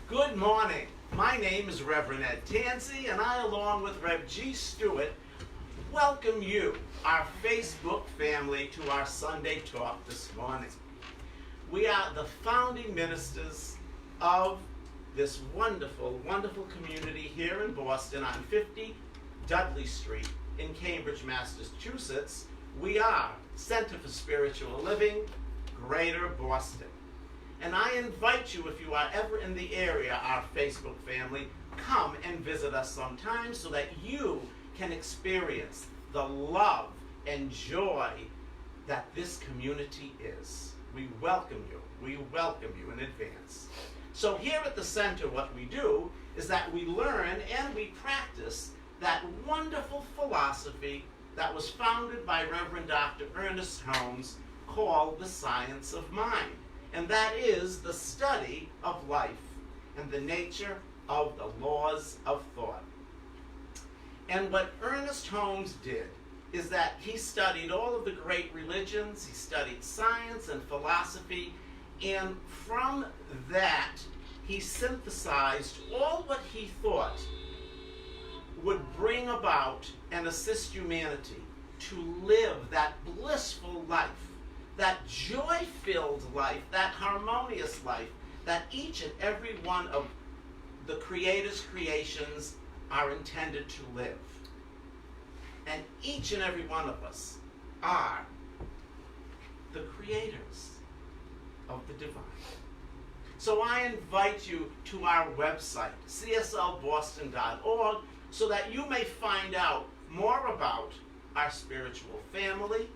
Good morning. My name is Reverend Ed Tansey, and I, along with Rev G. Stewart, welcome you, our Facebook family, to our Sunday talk this morning. We are the founding ministers of this wonderful, wonderful community here in Boston on 50 Dudley Street in Cambridge, Massachusetts. We are Center for Spiritual Living, Greater Boston. And I invite you, if you are ever in the area, our Facebook family, come and visit us sometime so that you can experience the love and joy that this community is. We welcome you. We welcome you in advance. So here at the center, what we do is that we learn and we practice that wonderful philosophy that was founded by Reverend Dr. Ernest Holmes called the Science of Mind. And that is the study of life and the nature of the laws of thought. And what Ernest Holmes did is that he studied all of the great religions, he studied science and philosophy, and from that he synthesized all what he thought would bring about and assist humanity to live that blissful life, that joy-filled life, that harmonious life that each and every one of the Creator's creations are intended to live. And each and every one of us are the creators of the divine. So I invite you to our website, cslboston.org, so that you may find out more about our spiritual family,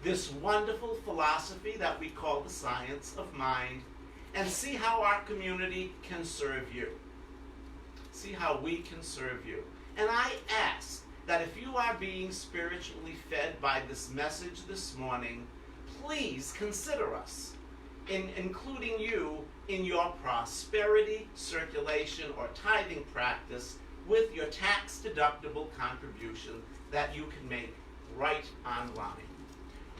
this wonderful philosophy that we call the Science of Mind, and see how our community can serve you. See how we can serve you. And I ask that if you are being spiritually fed by this message this morning, please consider us in including you in your prosperity, circulation, or tithing practice with your tax-deductible contribution that you can make right online.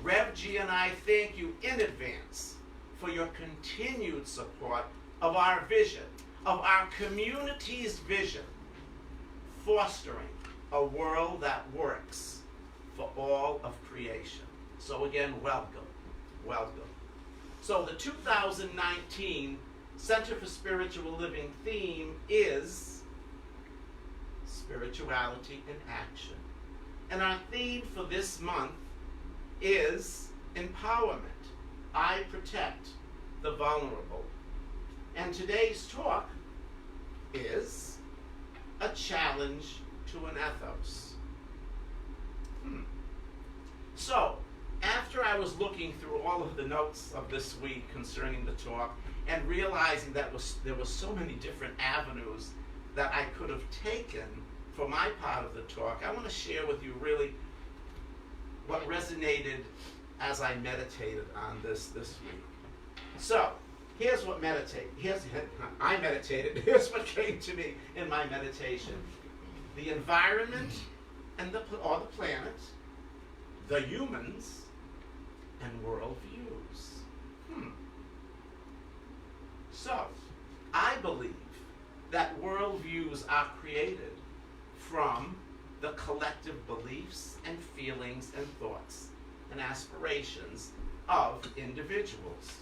Rev G and I thank you in advance for your continued support of our vision, of our community's vision, fostering a world that works for all of creation. So again, welcome, welcome. So the 2019 Center for Spiritual Living theme is Spirituality in Action. And our theme for this month is empowerment. I protect the vulnerable. And today's talk is a challenge to an ethos. So, after I was looking through all of the notes of this week concerning the talk and realizing that there were so many different avenues that I could have taken for my part of the talk, I want to share with you really what resonated as I meditated on this week. So, here's what I meditated. Here's what came to me in my meditation. The environment and the planet, the humans, and worldviews. So, I believe that worldviews are created from the collective beliefs and feelings and thoughts and aspirations of individuals.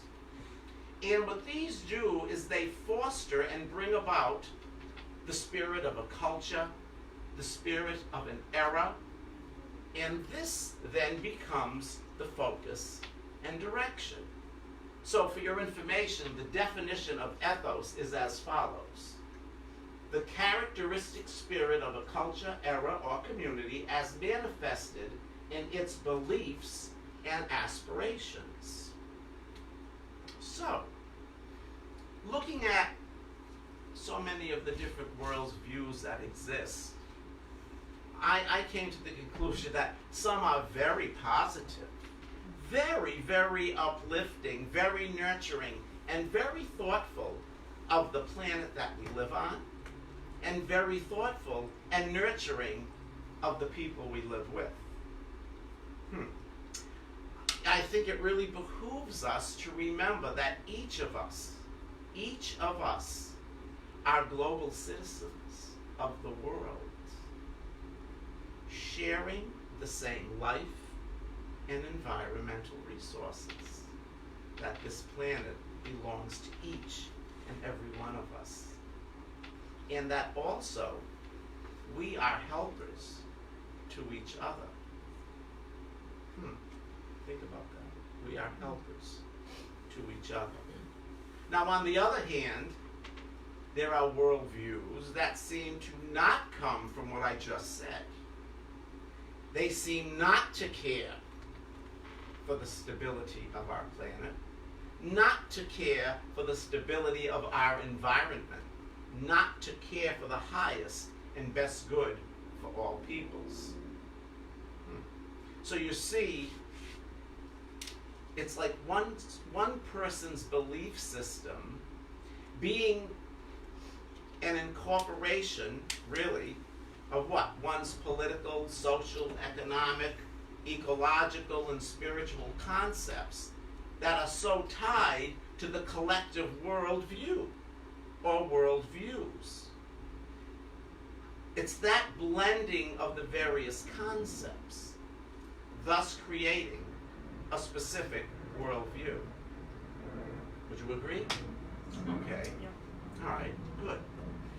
And what these do is they foster and bring about the spirit of a culture, the spirit of an era, and this then becomes the focus and direction. So for your information, the definition of ethos is as follows: the characteristic spirit of a culture, era, or community as manifested in its beliefs and aspirations. So, looking at so many of the different world's views that exist, I came to the conclusion that some are very positive, very, very uplifting, very nurturing, and very thoughtful of the planet that we live on, and very thoughtful and nurturing of the people we live with. I think it really behooves us to remember that each of us are global citizens of the world, sharing the same life and environmental resources, that this planet belongs to each and every one of us, and that also we are helpers to each other. Think about that. We are helpers to each other. Now, on the other hand, there are worldviews that seem to not come from what I just said. They seem not to care for the stability of our planet, not to care for the stability of our environment, not to care for the highest and best good for all peoples. So you see, it's like one person's belief system being an incorporation, really, of what? One's political, social, economic, ecological, and spiritual concepts that are so tied to the collective worldview or worldviews. It's that blending of the various concepts, thus creating a specific worldview. Would you agree? Okay. Yeah. All right, good.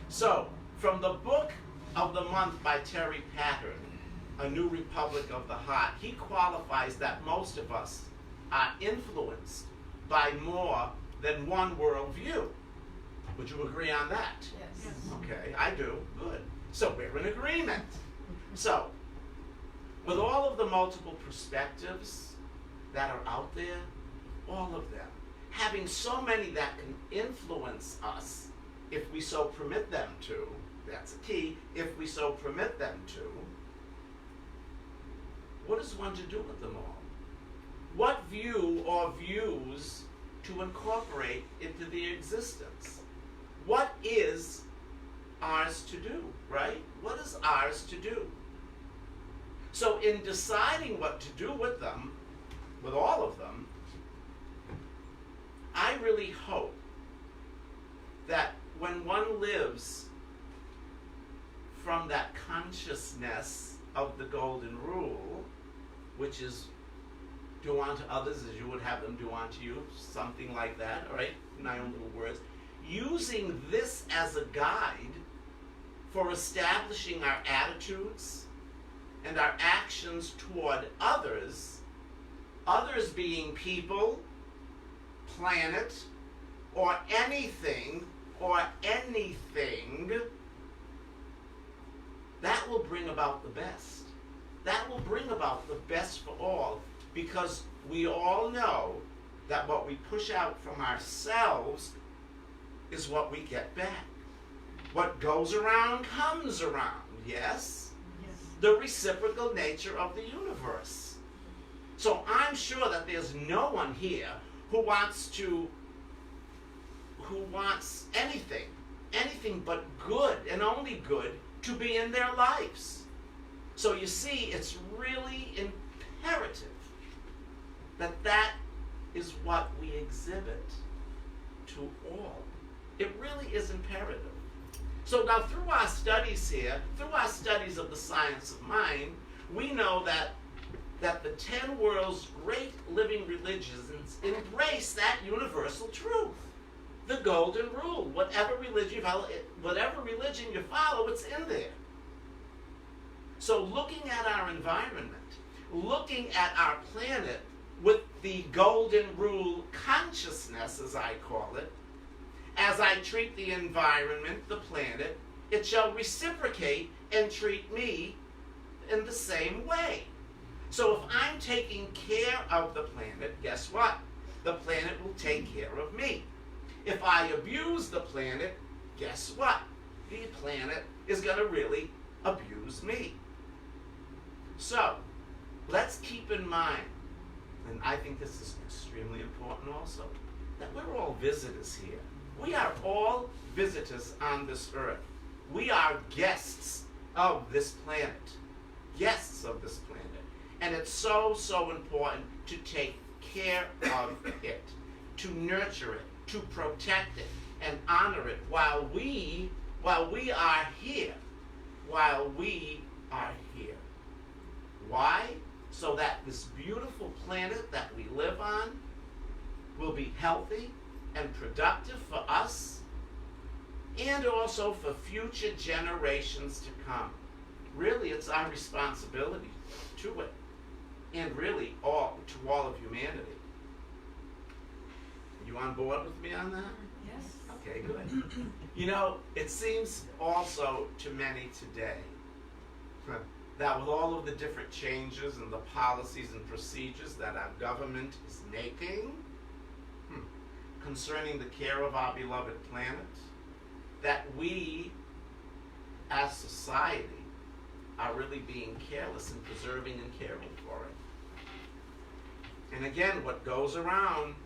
So, from the book of the month by Terry Pattern, A New Republic of the Heart, he qualifies that most of us are influenced by more than one worldview. Would you agree on that? Yes. Okay, I do. Good. So we're in agreement. So, with all of the multiple perspectives that are out there, all of them, having so many that can influence us if we so permit them to, that's a key, if we so permit them to, what is one to do with them all? What view or views to incorporate into the existence? What is ours to do, right? What is ours to do? So in deciding what to do with them, with all of them, I really hope that when one lives from that consciousness of the golden rule, which is do unto others as you would have them do unto you, something like that, all right, in my own little words, using this as a guide for establishing our attitudes and our actions toward others, others being people, planet, or anything, that will bring about the best. That will bring about the best for all, because we all know that what we push out from ourselves is what we get back. What goes around comes around, yes? Yes. The reciprocal nature of the universe. So I'm sure that there's no one here who wants anything but good and only good to be in their lives. So you see, it's really imperative that is what we exhibit to all. It really is imperative. So now through our studies here, through our studies of the science of mind, we know that the 10 world's great living religions embrace that universal truth, the golden rule. Whatever religion you follow, it's in there. So looking at our environment, looking at our planet with the golden rule consciousness, as I call it, as I treat the environment, the planet, it shall reciprocate and treat me in the same way. So if I'm taking care of the planet, guess what? The planet will take care of me. If I abuse the planet, guess what? The planet is going to really abuse me. So, let's keep in mind, and I think this is extremely important also, that we're all visitors here. We are all visitors on this earth. We are guests of this planet. Guests of this planet. And it's so, so important to take care of it, to nurture it, to protect it, and honor it while we are here. While we are here. Why? So that this beautiful planet that we live on will be healthy and productive for us and also for future generations to come. Really, it's our responsibility to it, and really to all of humanity. You on board with me on that? Yes. Okay, good. You know, it seems also to many today that with all of the different changes and the policies and procedures that our government is making concerning the care of our beloved planet, that we as society are really being careless in preserving and caring for it. And again, what goes around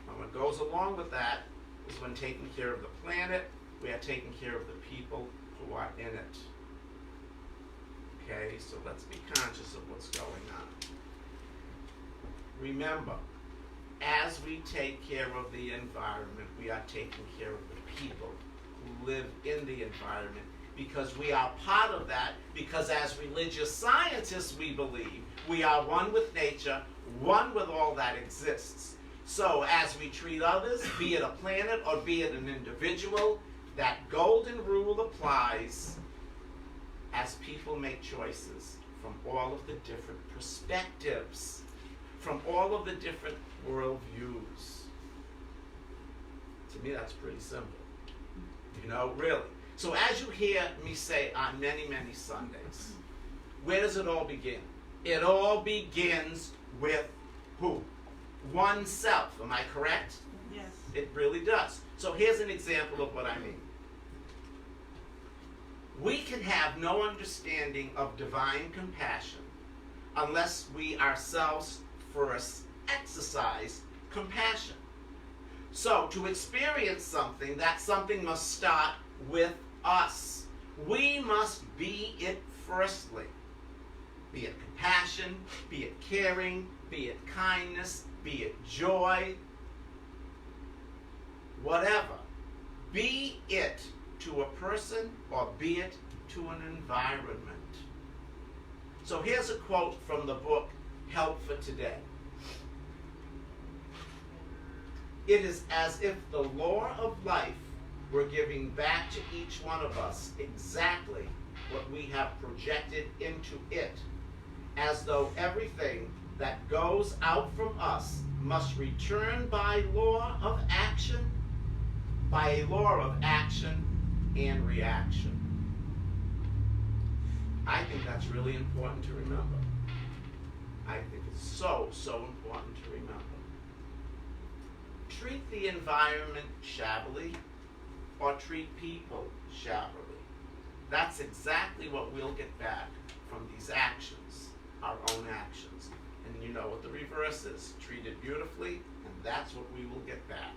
and what goes along with that is when taking care of the planet, we are taking care of the people who are in it. Okay, so let's be conscious of what's going on. Remember, as we take care of the environment, we are taking care of the people who live in the environment, because we are part of that, because as religious scientists we believe we are one with nature, one with all that exists. So as we treat others, be it a planet or be it an individual, that golden rule applies as people make choices from all of the different perspectives, from all of the different worldviews. To me, that's pretty simple. You know, really. So as you hear me say on many, many Sundays, where does it all begin? It all begins with who? Oneself. Am I correct? Yes. It really does. So here's an example of what I mean. We can have no understanding of divine compassion unless we ourselves first exercise compassion. So to experience something, that something must start with us. We must be it firstly. Be it compassion, be it caring, be it kindness, be it joy, whatever. Be it to a person or be it to an environment. So here's a quote from the book Help for Today. It is as if the law of life were giving back to each one of us exactly what we have projected into it, as though everything that goes out from us must return by a law of action and reaction. I think that's really important to remember. I think it's so important to remember. Treat the environment shabbily or treat people shabbily. That's exactly what we'll get back from these actions, our own actions. And you know what the reverse is. Treat it beautifully, and that's what we will get back.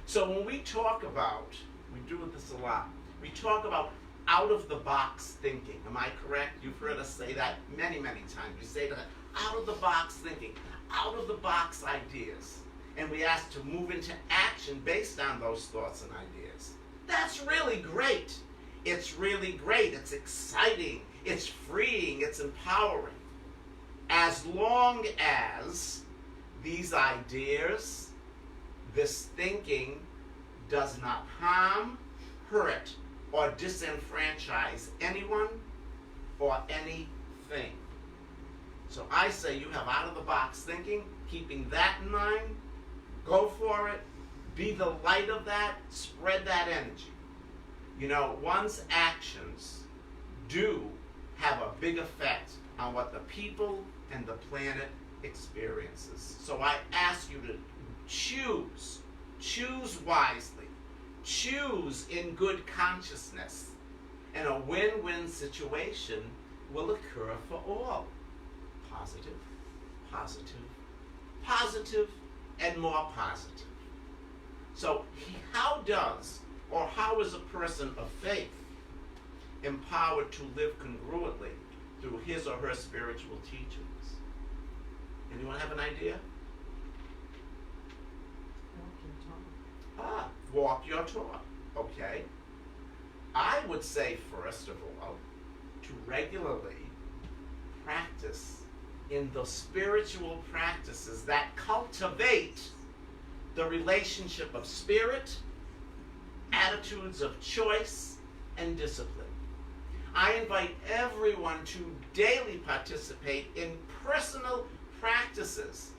So when we talk about, we do this a lot, we talk about out-of-the-box thinking. Am I correct? You've heard us say that many, many times. We say that out-of-the-box thinking, out-of-the-box ideas. And we ask to move into action based on those thoughts and ideas. That's really great. It's really great. It's exciting. It's freeing. It's empowering. As long as these ideas, this thinking, does not harm, hurt, or disenfranchise anyone or anything. So I say you have out-of-the-box thinking, keeping that in mind, go for it, be the light of that, spread that energy. You know, one's actions do have a big effect on what the people and the planet experiences. So I ask you to choose wisely, choose in good consciousness, and a win-win situation will occur for all. Positive, positive, positive, and more positive. So how is a person of faith empowered to live congruently through his or her spiritual teachings? Anyone have an idea? walk your talk, okay? I would say, first of all, to regularly practice in the spiritual practices that cultivate the relationship of spirit, attitudes of choice, and discipline. I invite everyone to daily participate in personal practices.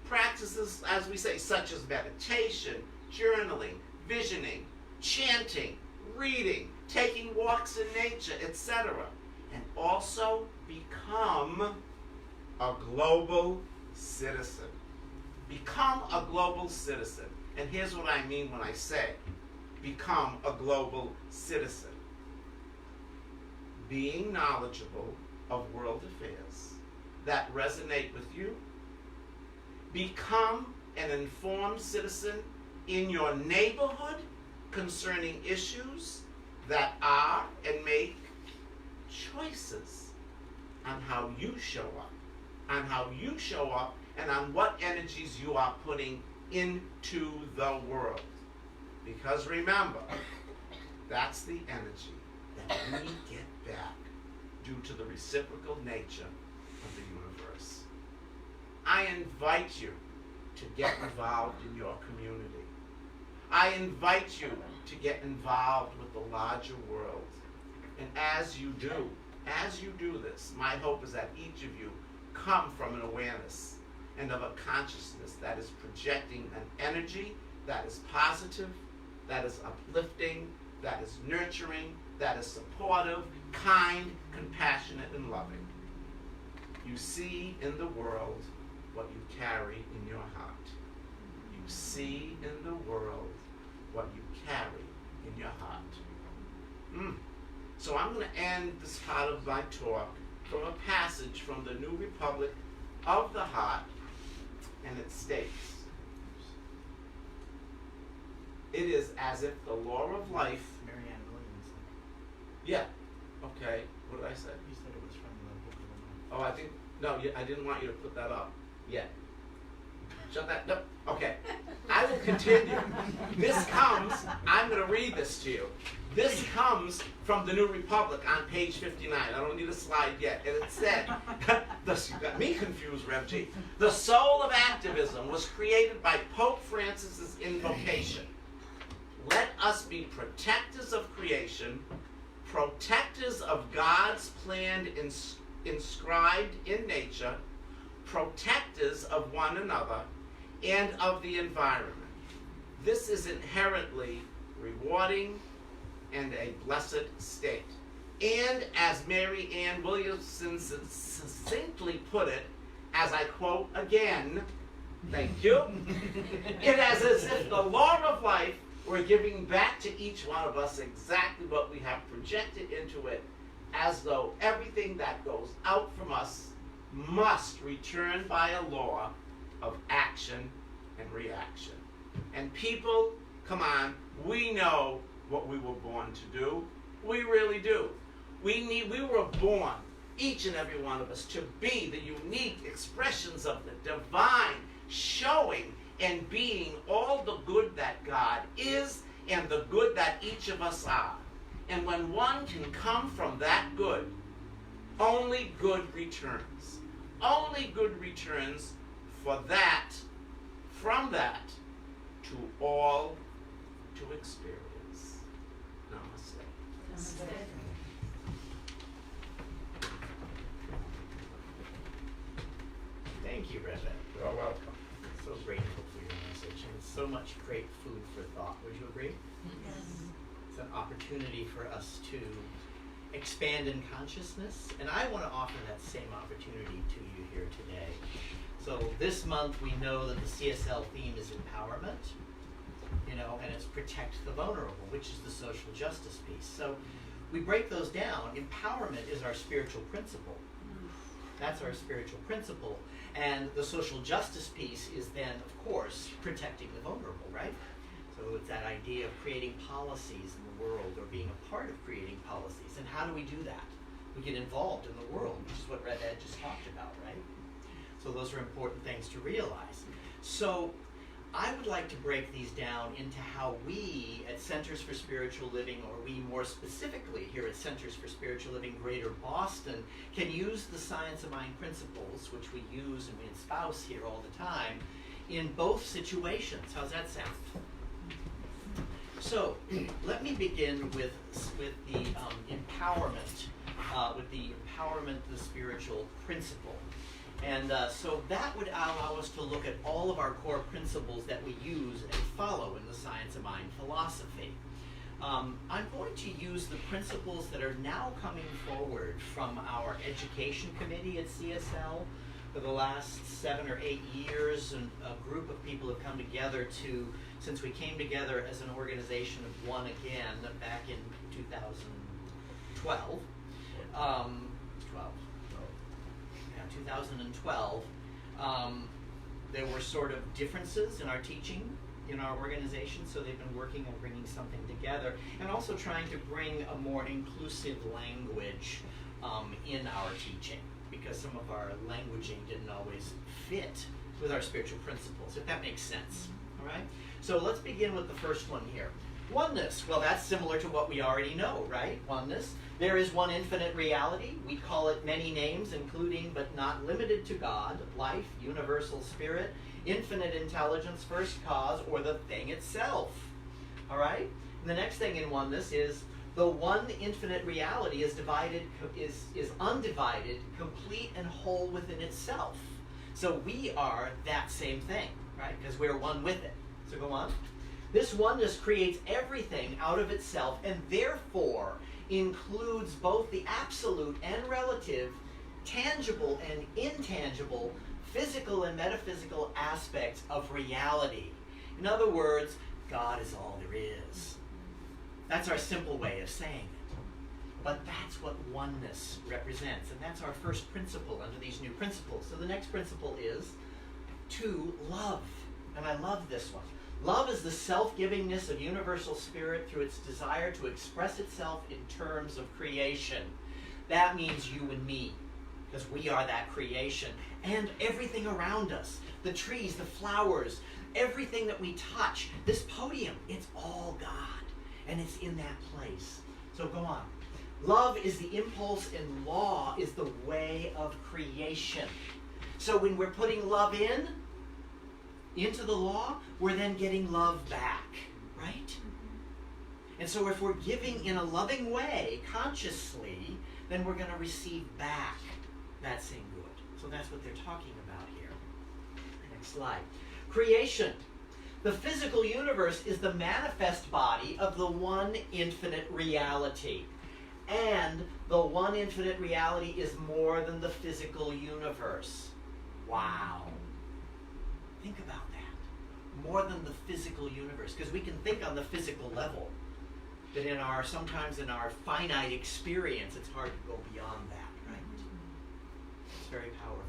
Practices, as we say, such as meditation, journaling, visioning, chanting, reading, taking walks in nature, etc. And also become a global citizen. Become a global citizen. And here's what I mean when I say become a global citizen. Being knowledgeable of world affairs that resonate with you. Become an informed citizen in your neighborhood concerning issues that are and make choices on how you show up, and on what energies you are putting into the world. Because remember, that's the energy that we get back due to the reciprocal nature of the universe. I invite you to get involved in your community. I invite you to get involved with the larger world. And as you do this, my hope is that each of you come from an awareness and of a consciousness that is projecting an energy that is positive, that is uplifting, that is nurturing, that is supportive, kind, compassionate, and loving. You see in the world what you carry in your heart. You see in the world what you carry in your heart. So I'm going to end this part of my talk from a passage from the New Republic of the Heart, and it states, "It is as if the law of life..." Marianne Williamson. Yeah. Okay. What did I say? You said it was from the Book of the Oh, I think, no, I didn't want you to put that up yet. Shut that, no, okay. I will continue. This comes, I'm going to read this to you. This comes from the New Republic on page 59. I don't need a slide yet. And it said, you got me confused, Rev G. The soul of activism was created by Pope Francis's invocation. Let us be protectors of creation, protectors of God's plan inscribed in nature, protectors of one another, and of the environment. This is inherently rewarding and a blessed state. And as Mary Ann Williamson succinctly put it, as I quote again, thank you, it is as if the law of life were giving back to each one of us exactly what we have projected into it, as though everything that goes out from us must return by a law of action and reaction. And people, come on, we know what we were born to do. We really do. We were born, each and every one of us, to be the unique expressions of the divine, showing and being all the good that God is and the good that each of us are. And when one can come from that good, only good returns. Only good returns for that, from that, to all to experience. Namaste. Namaste. Thank you, Reverend. You're welcome. So grateful for your message, and so much great food for thought. Would you agree? Yes. It's an opportunity for us to expand in consciousness, and I want to offer that same opportunity to you here today. So this month we know that the CSL theme is empowerment, and it's protect the vulnerable, which is the social justice piece. So we break those down. Empowerment is our spiritual principle. That's our spiritual principle. And the social justice piece is then, of course, protecting the vulnerable, right? So it's that idea of creating policies in the world, or being a part of creating policies. And how do we do that? We get involved in the world, which is what Red Ed just talked about, right? So those are important things to realize. So I would like to break these down into how we at Centers for Spiritual Living, or we more specifically here at Centers for Spiritual Living Greater Boston, can use the Science of Mind principles, which we use and we espouse here all the time, in both situations. How's that sound? So let me begin with the empowerment, the spiritual principle. And so that would allow us to look at all of our core principles that we use and follow in the Science of Mind philosophy. I'm going to use the principles that are now coming forward from our education committee at CSL. For the last 7 or 8 years, and a group of people have come together since we came together as an organization of one again back in 2012. 2012, there were sort of differences in our teaching in our organization, so they've been working on bringing something together and also trying to bring a more inclusive language in our teaching, because some of our languaging didn't always fit with our spiritual principles, if that makes sense. All right? So let's begin with the first one here. Oneness. Well, that's similar to what we already know, right? Oneness. There is one infinite reality. We call it many names, including but not limited to God, life, universal spirit, infinite intelligence, first cause, or the thing itself. All right? And the next thing in oneness is the one infinite reality is undivided, complete and whole within itself. So we are that same thing, right? Because we're one with it. So go on. This oneness creates everything out of itself and therefore includes both the absolute and relative, tangible and intangible, physical and metaphysical aspects of reality. In other words, God is all there is. That's our simple way of saying it. But that's what oneness represents, and that's our first principle under these new principles. So the next principle is to love, and I love this one. Love is the self-givingness of universal spirit through its desire to express itself in terms of creation. That means you and me, because we are that creation. And everything around us, the trees, the flowers, everything that we touch, this podium, it's all God. And it's in that place. So go on. Love is the impulse and law is the way of creation. So when we're putting love into the law, we're then getting love back, right? And so if we're giving in a loving way, consciously, then we're going to receive back that same good. So that's what they're talking about here. Next slide. Creation. The physical universe is the manifest body of the one infinite reality. And the one infinite reality is more than the physical universe. Wow. Think about that. More than the physical universe. Because we can think on the physical level. But sometimes in our finite experience, it's hard to go beyond that, right? It's very powerful.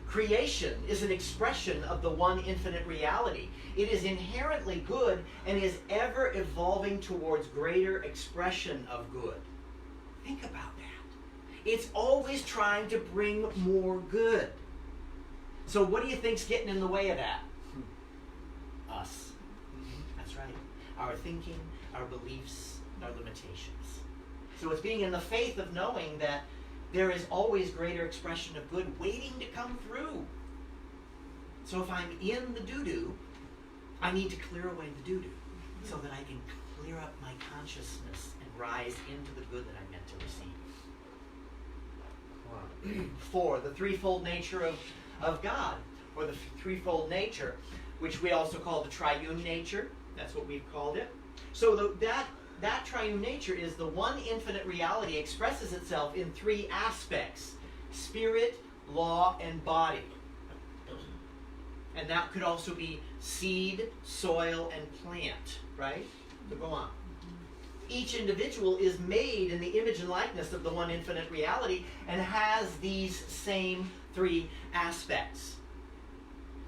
Creation is an expression of the one infinite reality. It is inherently good and is ever evolving towards greater expression of good. Think about that. It's always trying to bring more good. So what do you think's getting in the way of that? Us. That's right. Our thinking, our beliefs, our limitations. So it's being in the faith of knowing that there is always greater expression of good waiting to come through. So if I'm in the doo-doo, I need to clear away the doo-doo so that I can clear up my consciousness and rise into the good that I'm meant to receive. 4, the threefold nature of God, or the threefold nature, which we also call the triune nature. That's what we've called it. So that triune nature is the one infinite reality expresses itself in 3 aspects: spirit, law, and body. And that could also be seed, soil, and plant, right? So go on. Each individual is made in the image and likeness of the one infinite reality and has these same 3 aspects.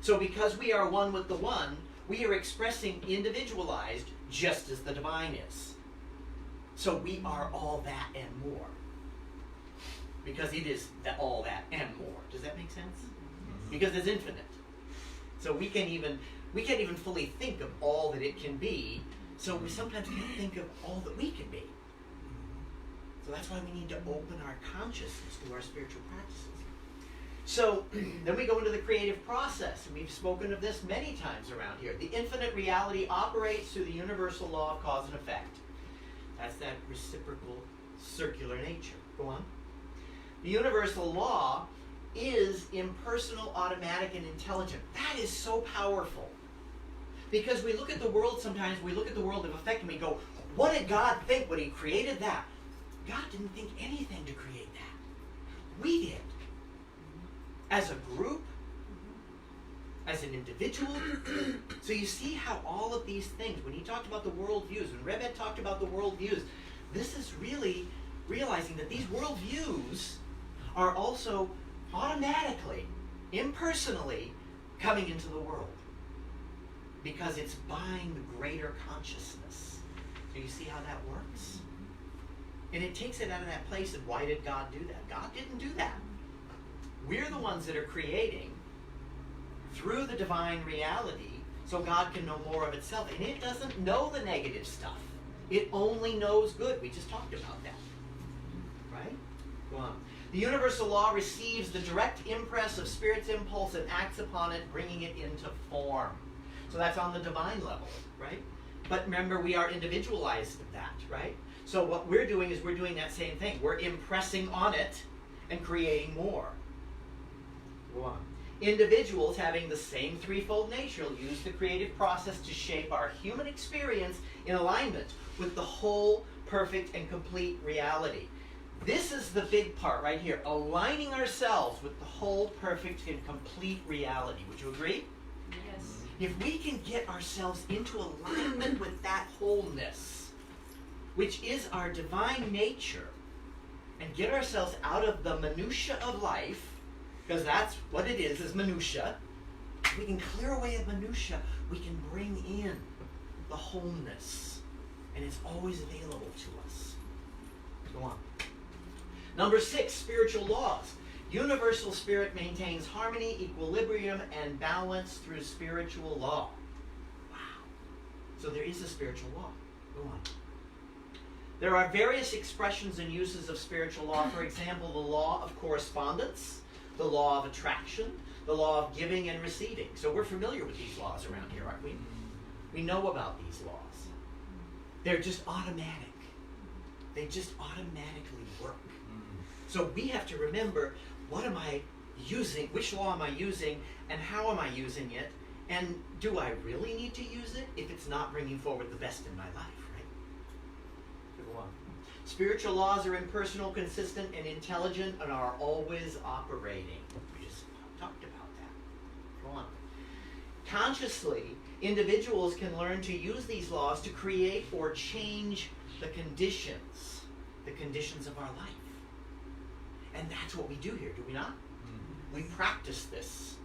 So because we are one with the one, we are expressing individualized just as the divine is. So we are all that and more. Because it is all that and more. Does that make sense? Because it's infinite. So we can't even fully think of all that it can be. So we sometimes can't think of all that we can be. So that's why we need to open our consciousness to our spiritual practices. So then we go into the creative process, and we've spoken of this many times around here. The infinite reality operates through the universal law of cause and effect. That's that reciprocal circular nature. Go on. The universal law is impersonal, automatic, and intelligent. That is so powerful. Because we look at the world sometimes, we look at the world of effect and we go, what did God think when he created that? God didn't think anything to create that. We did. As a group, as an individual. So you see how all of these things, when he talked about the worldviews, when Reb had talked about the worldviews, this is really realizing that these worldviews are also automatically, impersonally coming into the world. Because it's buying the greater consciousness. So you see how that works? And it takes it out of that place of why did God do that? God didn't do that. We're the ones that are creating through the divine reality so God can know more of itself. And it doesn't know the negative stuff. It only knows good. We just talked about that. Right? Go on. The universal law receives the direct impress of Spirit's impulse and acts upon it, bringing it into form. So that's on the divine level, right? But remember, we are individualized of that, right? So what we're doing is we're doing that same thing. We're impressing on it and creating more. Go on. Individuals having the same threefold nature will use the creative process to shape our human experience in alignment with the whole, perfect, and complete reality. This is the big part right here, aligning ourselves with the whole, perfect, and complete reality. Would you agree? Yes. If we can get ourselves into alignment with that wholeness, which is our divine nature, and get ourselves out of the minutia of life, because that's what it is minutia. If we can clear away the minutia, we can bring in the wholeness, and it's always available to us. Go on. Number 6, spiritual laws. Universal spirit maintains harmony, equilibrium, and balance through spiritual law. Wow. So there is a spiritual law. Go on. There are various expressions and uses of spiritual law. For example, the law of correspondence, the law of attraction, the law of giving and receiving. So we're familiar with these laws around here, aren't we? We know about these laws. They're just automatic. They just automatically work. So we have to remember, what am I using, which law am I using, and how am I using it, and do I really need to use it if it's not bringing forward the best in my life, right? Go on. Spiritual laws are impersonal, consistent, and intelligent, and are always operating. We just talked about that. Go on. Consciously, individuals can learn to use these laws to create or change the conditions of our life. And that's what we do here, do we not? We practice this.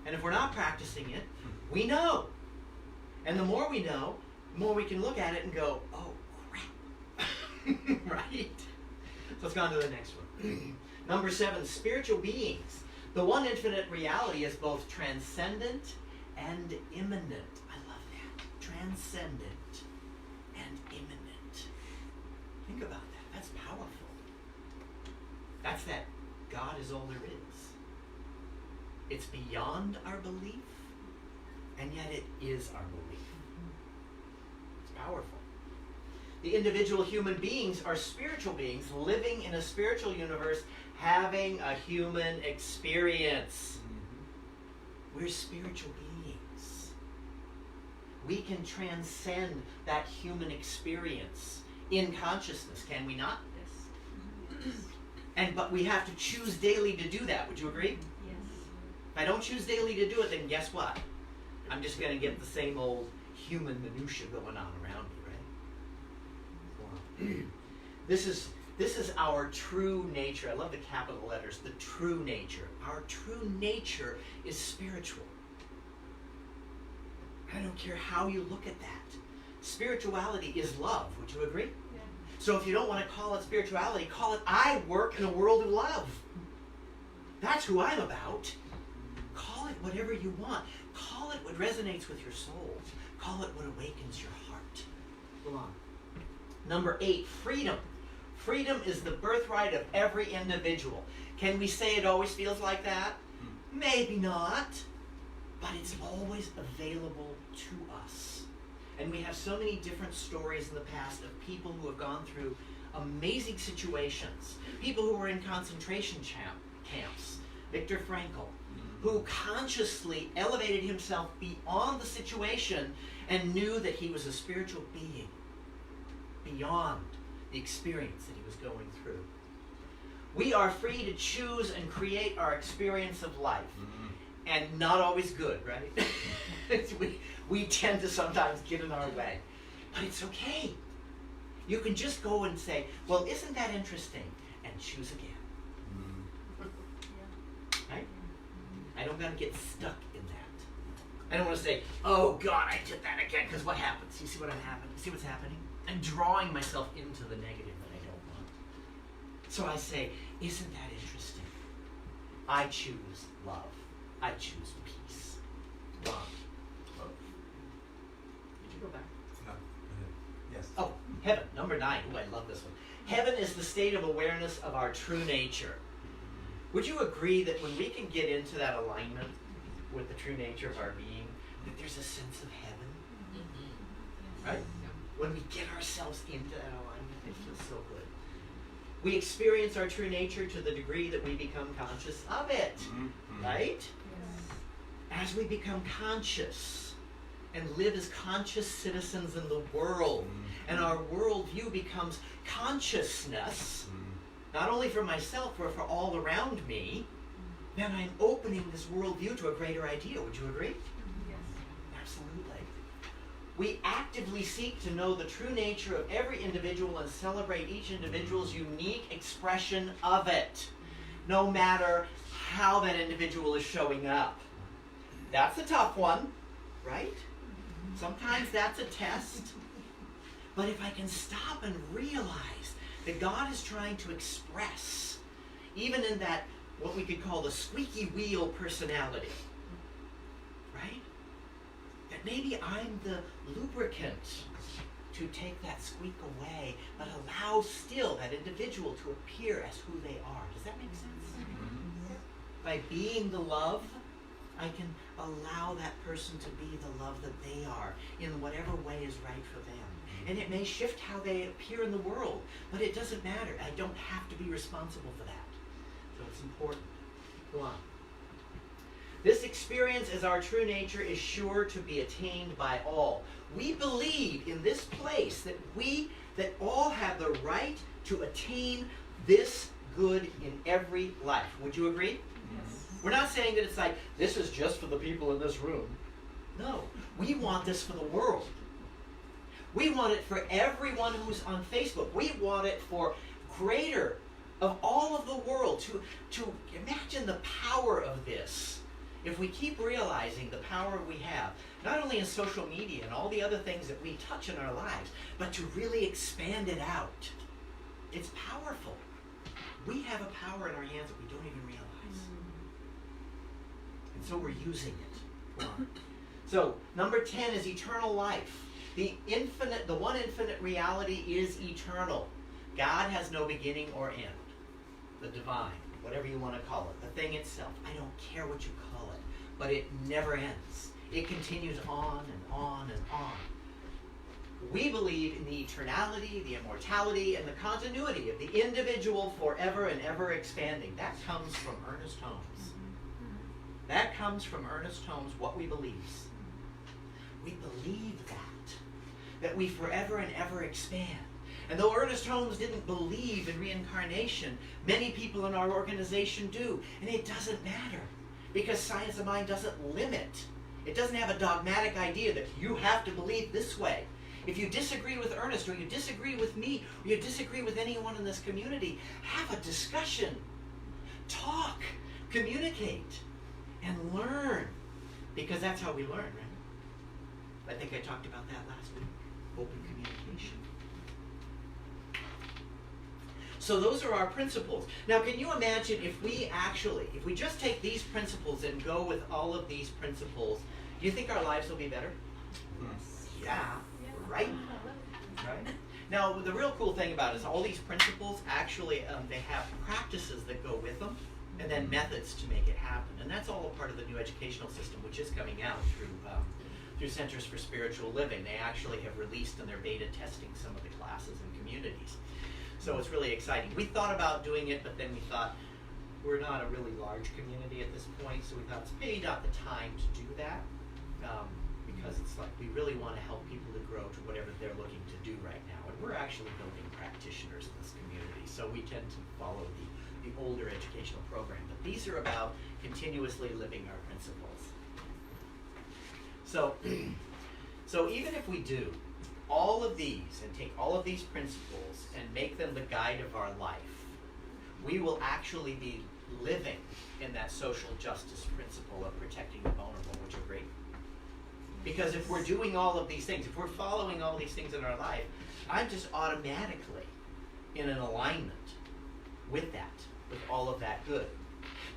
And if we're not practicing it, we know. And the more we know, the more we can look at it and go, oh, crap. Right? So let's go on to the next one. Number 7, spiritual beings. The one infinite reality is both transcendent and immanent. I love that. Transcendent and immanent. Think about that. That's powerful. That's that God is all there is. It's beyond our belief, and yet it is our belief. It's powerful. The individual human beings are spiritual beings living in a spiritual universe, having a human experience. We're spiritual beings. We can transcend that human experience in consciousness, can we not? Yes. But we have to choose daily to do that. Would you agree? Yes. If I don't choose daily to do it, then guess what? I'm just going to get the same old human minutia going on around me, right? This is our true nature. I love the capital letters. The true nature. Our true nature is spiritual. I don't care how you look at that. Spirituality is love. Would you agree? Yeah. So if you don't want to call it spirituality, call it I work in a world of love. That's who I'm about. Call it whatever you want. Call it what resonates with your soul. Call it what awakens your heart. Go on. Number 8, freedom. Freedom is the birthright of every individual. Can we say it always feels like that? Maybe not, but it's always available to us. And we have so many different stories in the past of people who have gone through amazing situations. People who were in concentration camps. Viktor Frankl, who consciously elevated himself beyond the situation and knew that he was a spiritual being beyond the experience that he was going through. We are free to choose and create our experience of life. And not always good, right? we tend to sometimes get in our way. But it's okay. You can just go and say, well, isn't that interesting? And choose again. Right? I don't want to get stuck in that. I don't want to say, oh God, I did that again, because what happens? You see what I'm happening? See what's happening? I'm drawing myself into the negative that I don't want. So I say, isn't that interesting? I choose love. I choose peace. Ron. Did you go back? No. Yes. Oh, heaven, number 9. Ooh, I love this one. Heaven is the state of awareness of our true nature. Would you agree that when we can get into that alignment with the true nature of our being, that there's a sense of heaven? Right? When we get ourselves into that alignment, it feels so good. We experience our true nature to the degree that we become conscious of it. Right? As we become conscious and live as conscious citizens in the world, and our worldview becomes consciousness, not only for myself, but for all around me, then I'm opening this worldview to a greater idea. Would you agree? Yes. Absolutely. We actively seek to know the true nature of every individual and celebrate each individual's unique expression of it, no matter how that individual is showing up. That's a tough one, right? Sometimes that's a test. But if I can stop and realize that God is trying to express, even in that, what we could call the squeaky wheel personality, right? That maybe I'm the lubricant to take that squeak away, but allow still that individual to appear as who they are. Does that make sense? By being the love, I can allow that person to be the love that they are in whatever way is right for them. And it may shift how they appear in the world, but it doesn't matter. I don't have to be responsible for that. So it's important. Go on. This experience as our true nature is sure to be attained by all. We believe in this place that all have the right to attain this good in every life. Would you agree? Yes. We're not saying that it's like, this is just for the people in this room. No, we want this for the world. We want it for everyone who's on Facebook. We want it for greater of all of the world to imagine the power of this. If we keep realizing the power we have, not only in social media and all the other things that we touch in our lives, but to really expand it out. It's powerful. We have a power in our hands that we don't even realize. And so we're using it. So, number 10 is eternal life. The one infinite reality is eternal. God has no beginning or end. The divine, whatever you want to call it, the thing itself. I don't care what you call it, but it never ends. It continues on and on and on. We believe in the eternality, the immortality, and the continuity of the individual forever and ever expanding. That comes from Ernest Holmes. That comes from Ernest Holmes, what we believe. We believe that we forever and ever expand. And though Ernest Holmes didn't believe in reincarnation, many people in our organization do. And it doesn't matter, because Science of Mind doesn't limit. It doesn't have a dogmatic idea that you have to believe this way. If you disagree with Ernest, or you disagree with me, or you disagree with anyone in this community, have a discussion. Talk, communicate, and learn. Because that's how we learn, right? I think I talked about that last week. Open communication. So those are our principles. Now, can you imagine if we just take these principles and go with all of these principles Do you think our lives will be better? Yeah, right? Right? Now, the real cool thing about it is all these principles actually, they have practices that go with them, and then methods to make it happen. And that's all a part of the new educational system, which is coming out through Centers for Spiritual Living. They actually have released and they're beta testing some of the classes and communities. So it's really exciting. We thought about doing it, but then we thought, we're not a really large community at this point, so we thought it's maybe not the time to do that, because it's like we really want to help people to grow to whatever they're looking to do right now. And we're actually building practitioners in this community, so we tend to follow the older educational program. But these are about continuously living our principles. So, so even if we do all of these and take all of these principles and make them the guide of our life, we will actually be living in that social justice principle of protecting the vulnerable. Would you agree? Because if we're doing all of these things, if we're following all these things in our life, I'm just automatically in an alignment with that, with all of that good.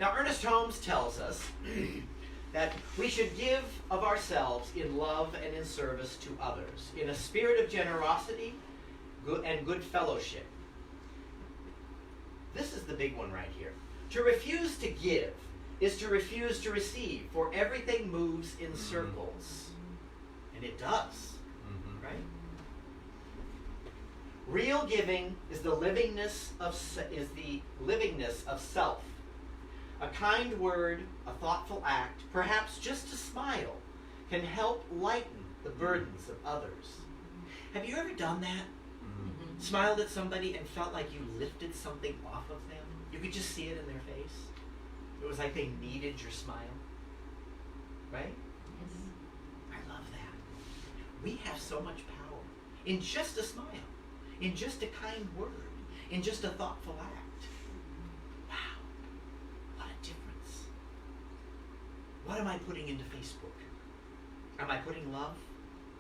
Now, Ernest Holmes tells us that we should give of ourselves in love and in service to others, in a spirit of generosity and good fellowship. This is the big one right here. To refuse to give is to refuse to receive, for everything moves in circles. And it does, right? Real giving is the livingness of self. A kind word, a thoughtful act, perhaps just a smile, can help lighten the burdens of others. Have you ever done that? Mm-hmm. Smiled at somebody and felt like you lifted something off of them? You could just see it in their face. It was like they needed your smile. Right? Yes. I love that. We have so much power in just a smile, in just a kind word, in just a thoughtful act. Wow. What a difference. What am I putting into Facebook? Am I putting love,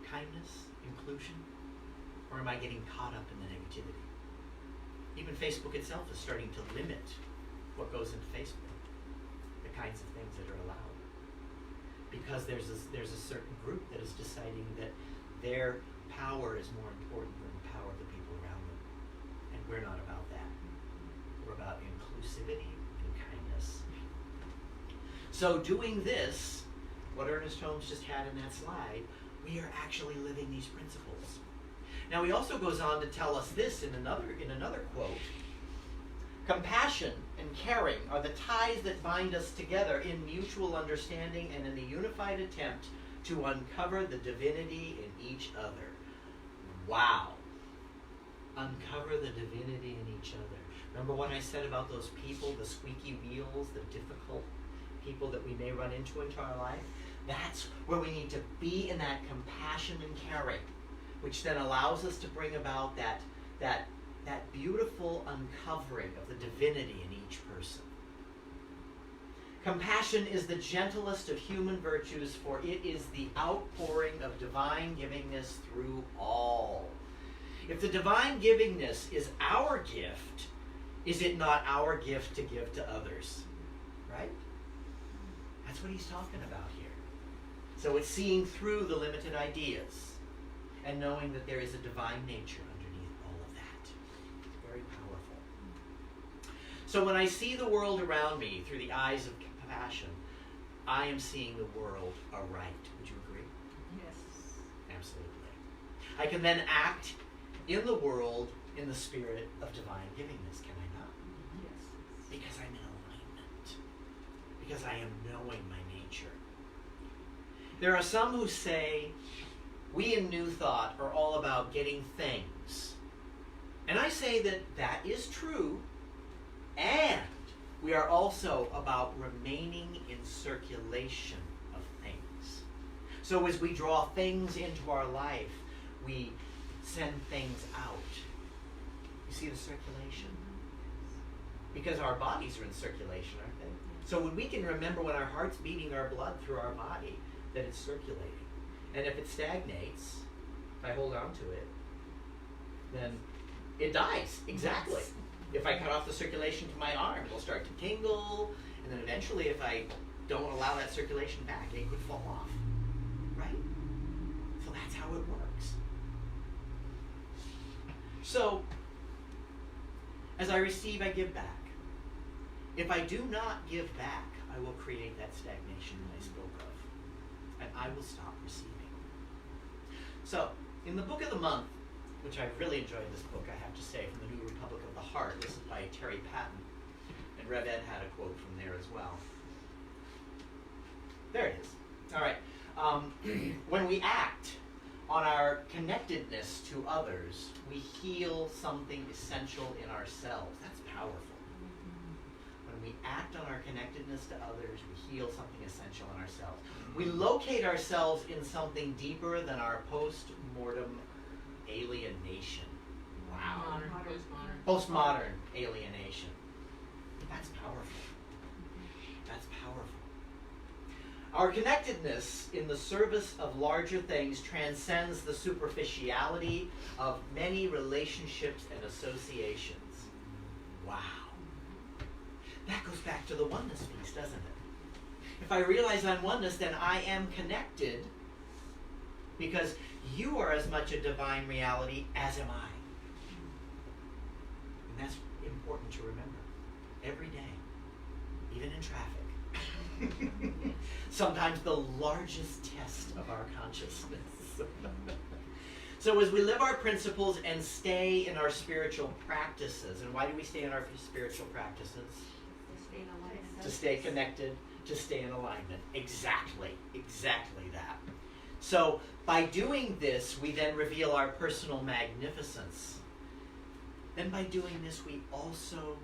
kindness, inclusion? Or am I getting caught up in the negativity? Even Facebook itself is starting to limit what goes into Facebook, the kinds of things that are allowed. Because there's a certain group that is deciding that their power is more important than the power of the people around them. And we're not about that. We're about inclusivity and kindness. So doing this, what Ernest Holmes just had in that slide, we are actually living these principles. Now he also goes on to tell us this in another quote. Compassion and caring are the ties that bind us together in mutual understanding and in the unified attempt to uncover the divinity in each other. Wow. Uncover the divinity in each other. Remember what I said about those people, the squeaky wheels, the difficult people that we may run into our life? That's where we need to be, in that compassion and caring, which then allows us to bring about that beautiful uncovering of the divinity in each person. Compassion is the gentlest of human virtues, for it is the outpouring of divine givingness through all. If the divine givingness is our gift, is it not our gift to give to others? Right? That's what he's talking about here. So it's seeing through the limited ideas and knowing that there is a divine nature underneath all of that. It's very powerful. So when I see the world around me through the eyes of compassion, I am seeing the world aright. Would you agree? Yes. Absolutely. I can then act in the world in the spirit of divine givingness, can I not? Yes. Because I'm in alignment. Because I am knowing my nature. There are some who say, we in New Thought are all about getting things. And I say that that is true, and we are also about remaining in circulation of things. So as we draw things into our life, we send things out. You see the circulation? Because our bodies are in circulation, aren't they? So when we can remember when our heart's beating our blood through our body, that it's circulating. And if it stagnates, if I hold on to it, then it dies. Exactly. If I cut off the circulation to my arm, it'll start to tingle, and then eventually if I don't allow that circulation back, it could fall off. that's how it works. So, as I receive, I give back. If I do not give back, I will create that stagnation that I spoke of, and I will stop receiving. So, in the book of the month, which I really enjoyed this book, I have to say, from the New Republic of the Heart, this is by Terry Patton, and Rev Ed had a quote from there as well. There it is. All right. When we act on our connectedness to others, we heal something essential in ourselves. That's powerful. When we act on our connectedness to others, we heal something essential in ourselves. We locate ourselves in something deeper than our post-mortem alienation. Wow. Postmodern alienation. That's powerful. That's powerful. Our connectedness in the service of larger things transcends the superficiality of many relationships and associations. Wow. That goes back to the oneness piece, doesn't it? If I realize I'm oneness, then I am connected because you are as much a divine reality as am I. And that's important to remember every day, even in traffic. Sometimes the largest test of our consciousness. So as we live our principles and stay in our spiritual practices, and why do we stay in our spiritual practices? To stay connected, to stay in alignment. Exactly that. So by doing this, we then reveal our personal magnificence. Then by doing this, we also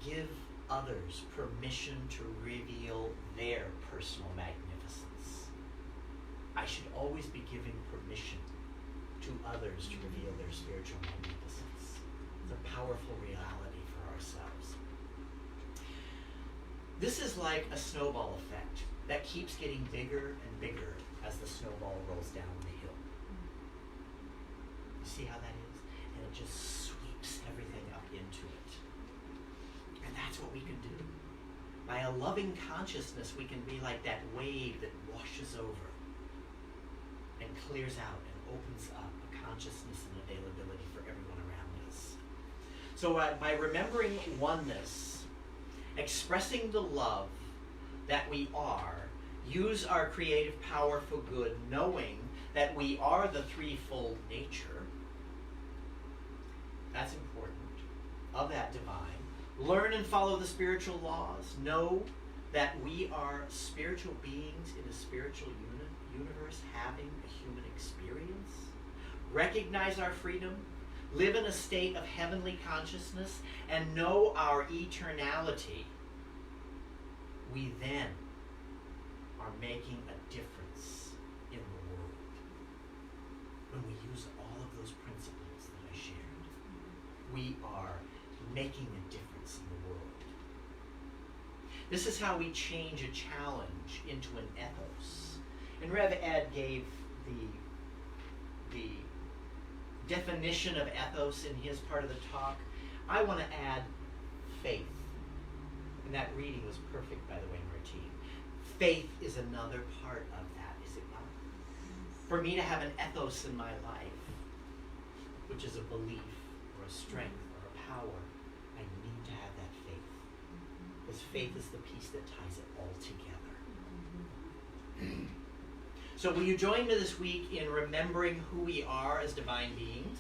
give others permission to reveal their personal magnificence. I should always be giving permission to others to reveal their spiritual magnificence. It's a powerful reality for ourselves. This is like a snowball effect that keeps getting bigger and bigger as the snowball rolls down the hill. You see how that is? And it just sweeps everything up into it. And that's what we can do. By a loving consciousness, we can be like that wave that washes over and clears out and opens up a consciousness and availability for everyone around us. So by remembering oneness, expressing the love that we are, use our creative power for good, knowing that we are the threefold nature. That's important. Of that divine. Learn and follow the spiritual laws. Know that we are spiritual beings in a spiritual universe having a human experience. Recognize our freedom. Live in a state of heavenly consciousness and know our eternality. We then are making a difference in the world when we use all of those principles that I shared. We are making a difference in the world. This is how we change a challenge into an ethos. And Rev Ed gave the definition of ethos in his part of the talk. I want to add faith. And that reading was perfect, by the way, Martine. Faith is another part of that, is it not? For me to have an ethos in my life, which is a belief or a strength or a power, I need to have that faith. Because faith is the piece that ties it all together. So will you join me this week in remembering who we are as divine beings?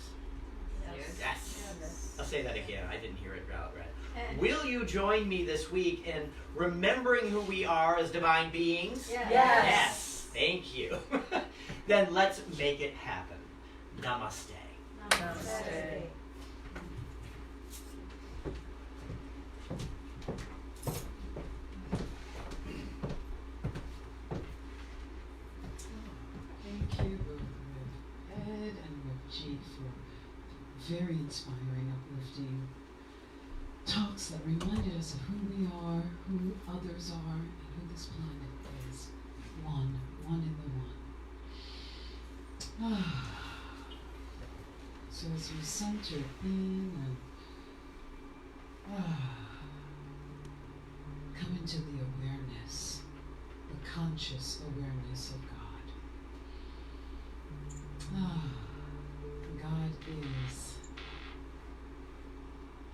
Yes. I'll say that again. I didn't hear it out right. Will you join me this week in remembering who we are as divine beings? Yes. Thank you. Then let's make it happen. Namaste. Namaste. Thank you, Rev Ed and Rev G, for very inspiring, uplifting talks that reminded us of who we are, who others are, and who this planet is. One in the one. So as we center in and come into the awareness, the conscious awareness of God. God is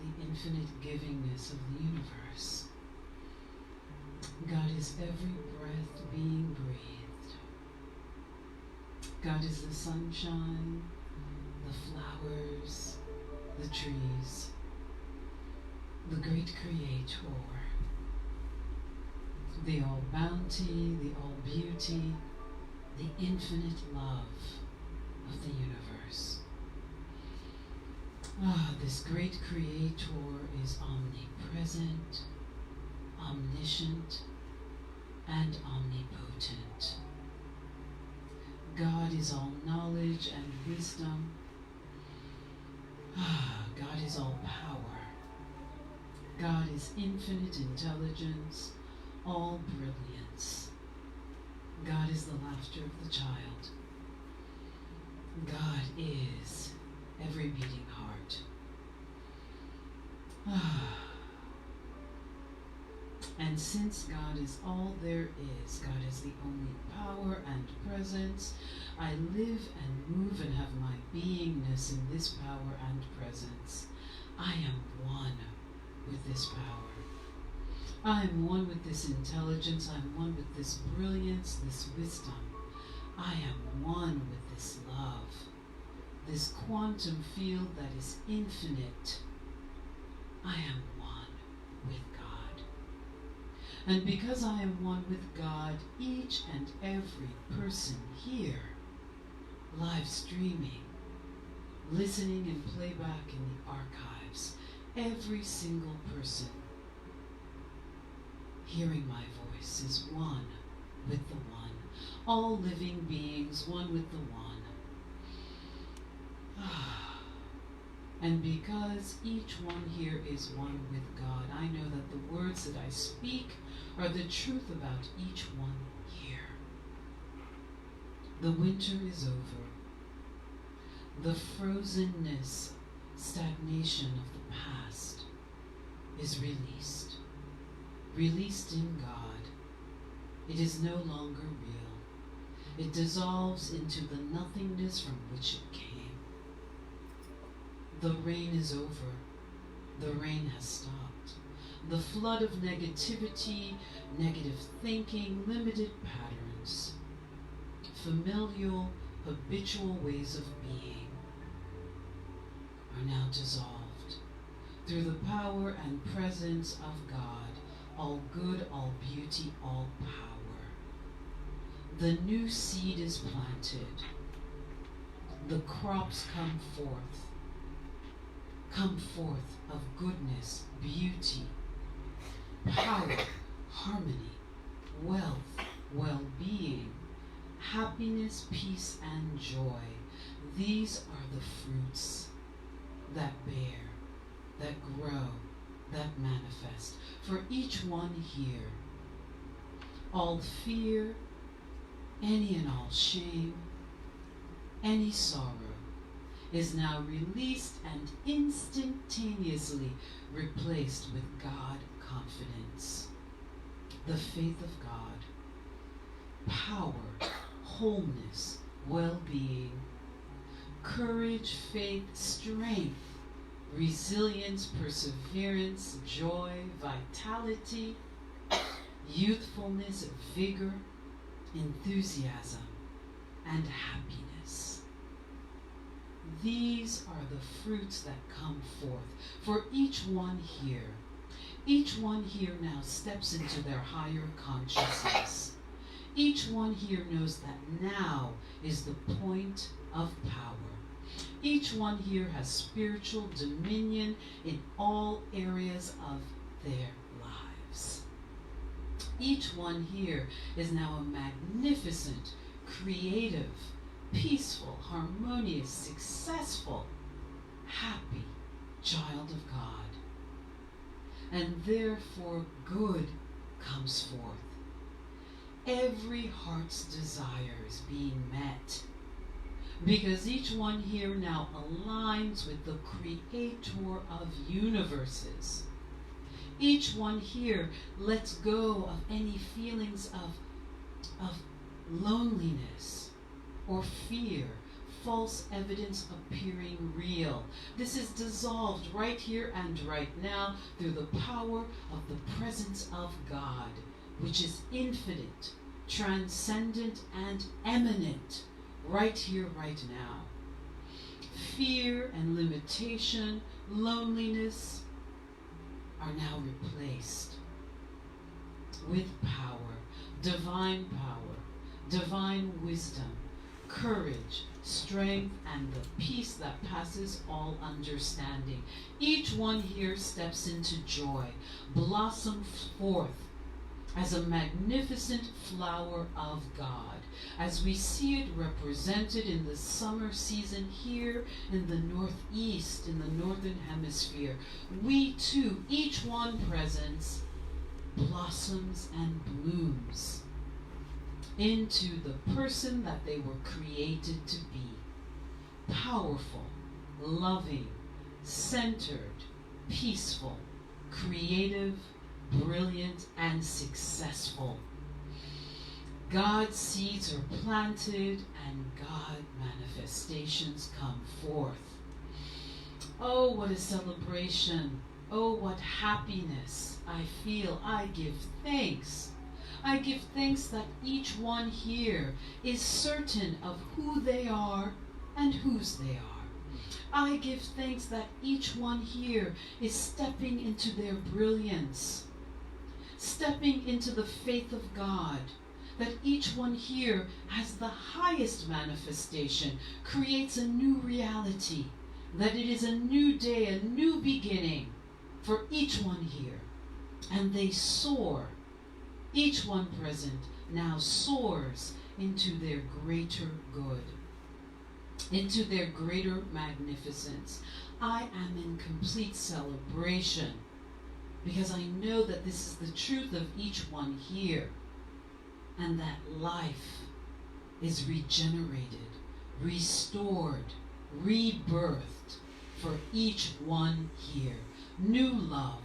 the infinite givingness of the universe. God is every breath being breathed. God is the sunshine, the flowers, the trees, the great creator, the all bounty, the all beauty, the infinite love of the universe. This great creator is omnipresent, omniscient, and omnipotent. God is all knowledge and wisdom. God is all power. God is infinite intelligence, all brilliance. God is the laughter of the child. God is every beating heart. And since God is all there is, God is the only power and presence, I live and move and have my beingness in this power and presence. I am one with this power. I am one with this intelligence. I am one with this brilliance, this wisdom. I am one with this love, this quantum field that is infinite. I am one with God. And because I am one with God, each and every person here, live streaming, listening in playback in the archives, every single person hearing my voice is one with the one. All living beings, one with the one. And because each one here is one with God, I know that the words that I speak are the truth about each one here. The winter is over. The frozenness, stagnation of the past is released. Released in God. It is no longer real. It dissolves into the nothingness from which it came. The rain is over. The rain has stopped. The flood of negativity, negative thinking, limited patterns, familial, habitual ways of being are now dissolved through the power and presence of God, all good, all beauty, all power. The new seed is planted. The crops come forth of goodness, beauty, power, harmony, wealth, well-being, happiness, peace, and joy. These are the fruits that bear, that grow, that manifest for each one here. All fear, any and all shame, any sorrow is now released and instantaneously replaced with God confidence, the faith of God, power, wholeness, well-being, courage, faith, strength, resilience, perseverance, joy, vitality, youthfulness, vigor, enthusiasm, and happiness. These are the fruits that come forth for each one here. Each one here now steps into their higher consciousness. Each one here knows that now is the point of power. Each one here has spiritual dominion in all areas of their lives. Each one here is now a magnificent, creative, peaceful, harmonious, successful, happy child of God. And therefore good comes forth. Every heart's desire is being met because each one here now aligns with the creator of universes. Each one here lets go of any feelings of loneliness or fear, false evidence appearing real. This is dissolved right here and right now through the power of the presence of God, which is infinite, transcendent, and eminent right here, right now. Fear and limitation, loneliness are now replaced with power, divine wisdom, courage, strength, and the peace that passes all understanding. Each one here steps into joy, blossoms forth as a magnificent flower of God, as we see it represented in the summer season here in the Northeast, in the Northern Hemisphere. We too, each one present, blossoms and blooms into the person that they were created to be. Powerful, loving, centered, peaceful, creative, brilliant, and successful. God's seeds are planted and God manifestations come forth. Oh, what a celebration. Oh, what happiness I feel. I give thanks. I give thanks that each one here is certain of who they are and whose they are. I give thanks that each one here is stepping into their brilliance, stepping into the faith of God, that each one here has the highest manifestation, creates a new reality, that it is a new day, a new beginning for each one here. And they soar. Each one present now soars into their greater good, into their greater magnificence. I am in complete celebration because I know that this is the truth of each one here, and that life is regenerated, restored, rebirthed for each one here. New love,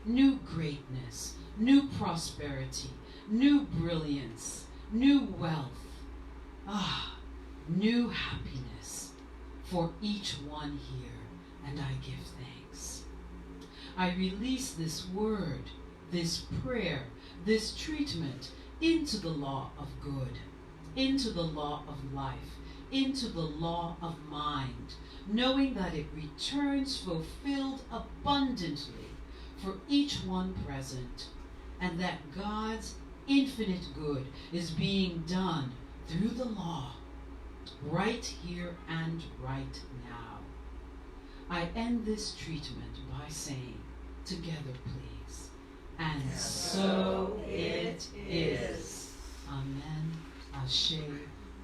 new greatness, new prosperity, new brilliance, new wealth, new happiness for each one here, and I give thanks. I release this word, this prayer, this treatment into the law of good, into the law of life, into the law of mind, knowing that it returns fulfilled abundantly for each one present, and that God's infinite good is being done through the law right here and right now. I end this treatment by saying, together please, and so it is. Amen. Ashe.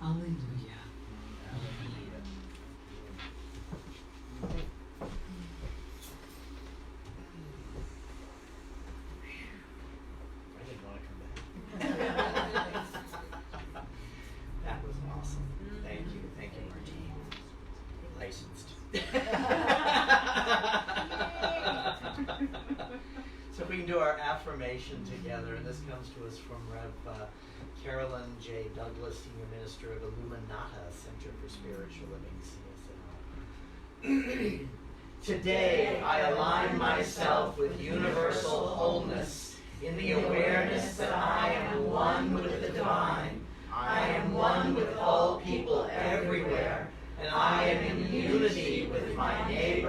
Alleluia. Alleluia. I didn't want to come back. That was awesome. Thank you, Martine. Licensed. So if we can do our affirmation together, and this comes to us from Rev. Carolyn J. Douglas, Senior Minister of Illuminata Center for Spiritual Living, CSL. Today, I align myself with universal wholeness in the awareness that I am one with the divine. I am one with all people everywhere, and I am in unity with my neighbor